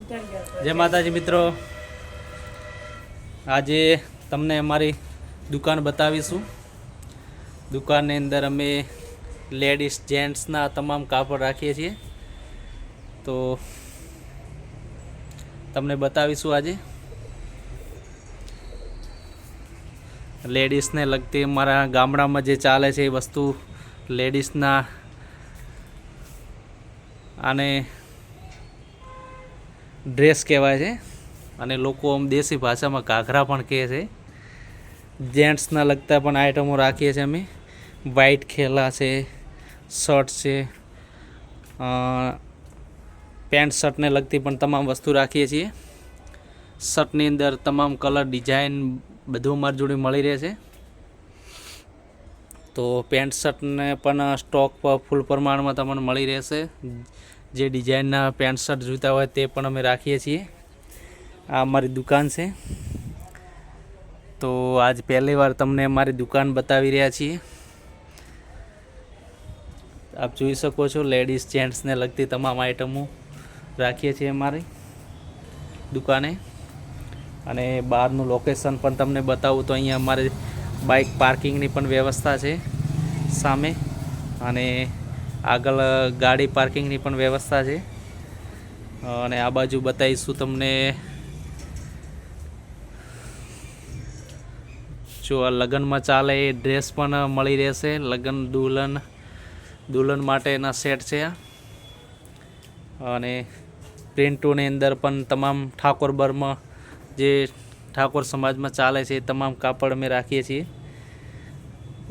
જય માતાજી મિત્રો, આજે તમને અમારી દુકાન બતાવીશું। દુકાનની અંદર અમે લેડીઝ જેન્ટ્સના તમામ કાપડ રાખીએ છીએ, તો તમને બતાવીશું આજે લેડીઝને લગતી અમારા ગામડામાં જે ચાલે છે એ વસ્તુ લેડીઝના આને ડ્રેસ કહેવાય છે અને લોકો આમ દેશી ભાષામાં ઘાઘરા પણ કહે છે। જેન્ટ્સના લગતા પણ આઈટમો રાખીએ છીએ અમે। વ્હાઈટ ખેલા છે, શર્ટ છે, પેન્ટ શર્ટને લગતી પણ તમામ વસ્તુ રાખીએ છીએ। શર્ટની અંદર તમામ કલર ડિઝાઇન બધું અમારી જોડે મળી રહે છે। તો પેન્ટ શર્ટને પણ સ્ટોક ફૂલ પ્રમાણમાં તમને મળી રહેશે। જે ડિઝાઇનના પેન્ટ શર્ટ જોઈતા હોય તે પણ અમે રાખીએ છીએ। આ અમારી દુકાન છે, તો આજ પહેલી વાર તમને અમારી દુકાન બતાવી રહ્યા છીએ। આપ જોઈ શકો છો લેડીઝ જેન્ટ્સને લગતી તમામ આઈટમો રાખીએ છીએ અમારી દુકાને। અને બહારનું લોકેશન પણ તમને બતાવું તો અહીંયા અમારે બાઇક પાર્કિંગની પણ વ્યવસ્થા છે સામે, અને આગળ ગાડી પાર્કિંગની પણ વ્યવસ્થા છે। અને આ બાજુ બતાવીશું તમને, જો આ લગ્નમાં ચાલે એ ડ્રેસ પણ મળી રહેશે। લગ્ન દુલ્હન માટેના સેટ છે આ। અને પ્રિન્ટોની અંદર પણ તમામ ઠાકોર બરમાં જે ઠાકોર સમાજમાં ચાલે છે એ તમામ કાપડ અમે રાખીએ છીએ।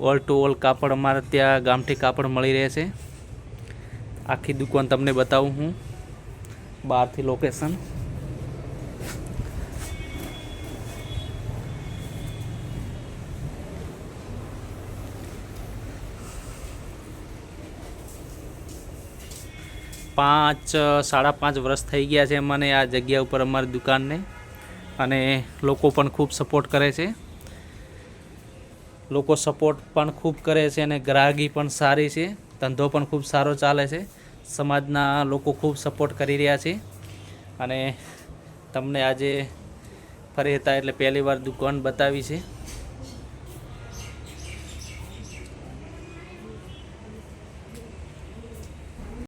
ઓલ ટુ ઓલ કાપડ અમારે ત્યાં ગામઠી કાપડ મળી રહે છે। આખી દુકાન તમને બતાવું હું બહારથી લોકેશન। સાડા પાંચ વર્ષ થઈ ગયા છે મને આ જગ્યા ઉપર અમારી દુકાનને, અને લોકો પણ ખૂબ સપોર્ટ કરે છે। લોકો સપોર્ટ પણ ખૂબ કરે છે અને ગ્રાહકી પણ સારી છે, ધંધો પણ ખૂબ સારો ચાલે છે। સમાજના લોકો ખૂબ સપોર્ટ કરી રહ્યા છે, અને તમને આજે ફરી હતા એટલે પહેલી વાર દુકાન બતાવી છે।